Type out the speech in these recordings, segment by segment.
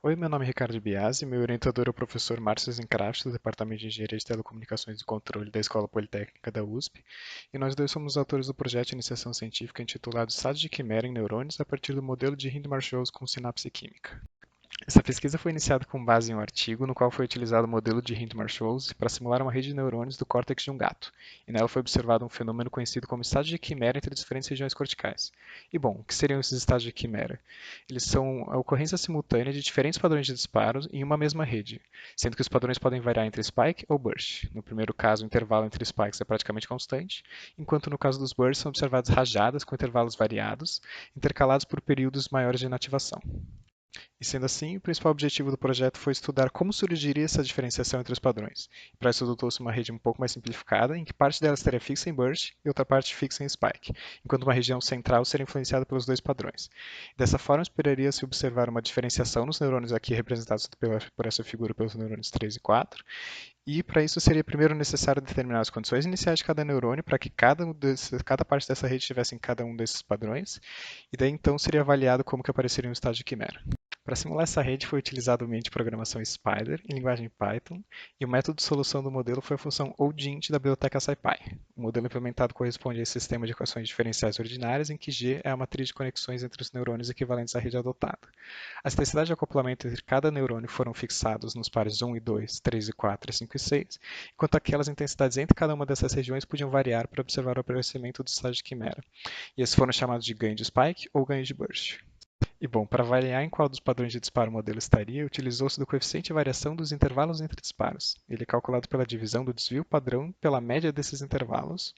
Oi, meu nome é Ricardo Biasi, meu orientador é o professor Márcio Zencraft, do Departamento de Engenharia de Telecomunicações e Controle da Escola Politécnica da USP, e nós dois somos autores do projeto de iniciação científica intitulado Estados de Quimera em Neurônios a partir do modelo de Hindmarsh-Walls com sinapse química. Essa pesquisa foi iniciada com base em um artigo no qual foi utilizado o modelo de Hindmarsh-Walls para simular uma rede de neurônios do córtex de um gato, e nela foi observado um fenômeno conhecido como estado de quimera entre diferentes regiões corticais. E bom, o que seriam esses estados de quimera? Eles são a ocorrência simultânea de diferentes padrões de disparos em uma mesma rede, sendo que os padrões podem variar entre spike ou burst. No primeiro caso, o intervalo entre spikes é praticamente constante, enquanto no caso dos bursts são observadas rajadas com intervalos variados, intercalados por períodos maiores de inativação. E sendo assim, o principal objetivo do projeto foi estudar como surgiria essa diferenciação entre os padrões. Para isso, adotou-se uma rede um pouco mais simplificada, em que parte dela estaria fixa em burst e outra parte fixa em spike, enquanto uma região central seria influenciada pelos dois padrões. Dessa forma, esperaria-se observar uma diferenciação nos neurônios aqui representados por essa figura pelos neurônios 3 e 4, e para isso seria primeiro necessário determinar as condições iniciais de cada neurônio para que cada parte dessa rede estivesse em cada um desses padrões, e daí então seria avaliado como que apareceria um estado de quimera. Para simular essa rede foi utilizado o ambiente de programação Spider em linguagem Python, e o método de solução do modelo foi a função ODINT da biblioteca SciPy. O modelo implementado corresponde a esse sistema de equações diferenciais ordinárias, em que G é a matriz de conexões entre os neurônios equivalentes à rede adotada. As intensidades de acoplamento entre cada neurônio foram fixadas nos pares 1 e 2, 3 e 4, e 5 e 6, enquanto aquelas intensidades entre cada uma dessas regiões podiam variar para observar o aparecimento do estágio de quimera. E esses foram chamados de ganho de spike ou ganho de burst. E bom, para avaliar em qual dos padrões de disparo o modelo estaria, utilizou-se do coeficiente de variação dos intervalos entre disparos. Ele é calculado pela divisão do desvio padrão pela média desses intervalos,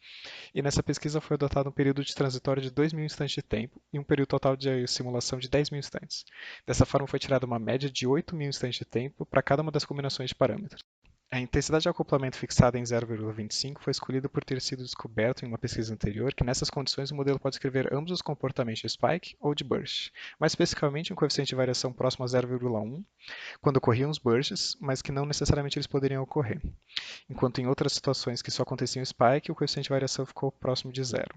e nessa pesquisa foi adotado um período de transitório de 2.000 instantes de tempo e um período total de simulação de 10.000 instantes. Dessa forma foi tirada uma média de 8.000 instantes de tempo para cada uma das combinações de parâmetros. A intensidade de acoplamento fixada em 0,25 foi escolhida por ter sido descoberto em uma pesquisa anterior que nessas condições o modelo pode escrever ambos os comportamentos de spike ou de burst, mais especificamente um coeficiente de variação próximo a 0,1 quando ocorriam os bursts, mas que não necessariamente eles poderiam ocorrer. Enquanto em outras situações que só aconteciam spike, o coeficiente de variação ficou próximo de zero.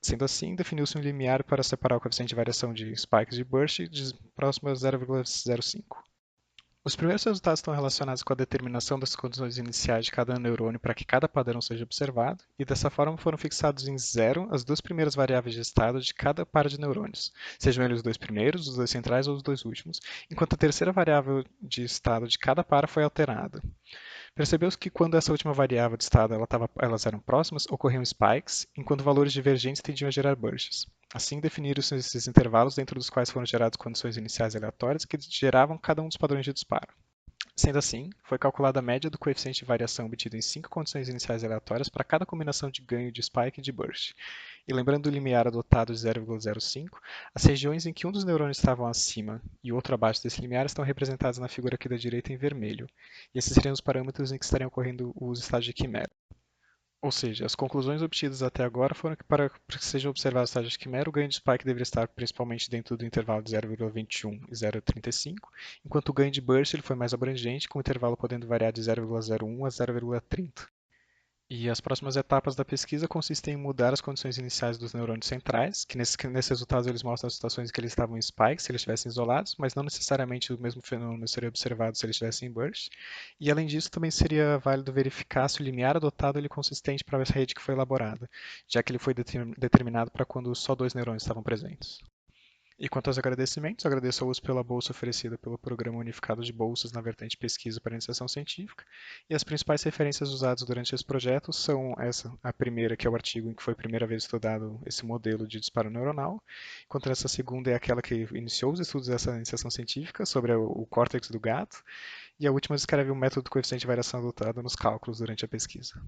Sendo assim, definiu-se um limiar para separar o coeficiente de variação de spikes de burst de próximo a 0,05. Os primeiros resultados estão relacionados com a determinação das condições iniciais de cada neurônio para que cada padrão seja observado, e dessa forma foram fixados em zero as duas primeiras variáveis de estado de cada par de neurônios, sejam eles os dois primeiros, os dois centrais ou os dois últimos, enquanto a terceira variável de estado de cada par foi alterada. Percebeu-se que quando essa última variável de estado elas eram próximas, ocorriam spikes, enquanto valores divergentes tendiam a gerar bursts. Assim, definiram-se esses intervalos dentro dos quais foram geradas condições iniciais aleatórias que geravam cada um dos padrões de disparo. Sendo assim, foi calculada a média do coeficiente de variação obtido em 5 condições iniciais aleatórias para cada combinação de ganho de spike e de burst. E lembrando do limiar adotado de 0,05, as regiões em que um dos neurônios estavam acima e o outro abaixo desse limiar estão representadas na figura aqui da direita em vermelho. E esses seriam os parâmetros em que estariam ocorrendo os estágios de quimera. Ou seja, as conclusões obtidas até agora foram que para que sejam observados estágios de quimera, o ganho de spike deveria estar principalmente dentro do intervalo de 0,21 e 0,35, enquanto o ganho de burst ele foi mais abrangente, com o intervalo podendo variar de 0,01 a 0,30. E as próximas etapas da pesquisa consistem em mudar as condições iniciais dos neurônios centrais, nesses resultados eles mostram as situações em que eles estavam em spike, se eles estivessem isolados, mas não necessariamente o mesmo fenômeno seria observado se eles estivessem em burst. E além disso, também seria válido verificar se o limiar adotado ele é consistente para a rede que foi elaborada, já que ele foi determinado para quando só dois neurônios estavam presentes. E quanto aos agradecimentos, agradeço ao USP pela bolsa oferecida pelo Programa Unificado de Bolsas na vertente Pesquisa para Iniciação Científica, e as principais referências usadas durante esse projeto são essa, a primeira, que é o artigo em que foi a primeira vez estudado esse modelo de disparo neuronal, enquanto essa segunda é aquela que iniciou os estudos dessa iniciação científica sobre o córtex do gato, e a última descreve o método do coeficiente de variação adotado nos cálculos durante a pesquisa.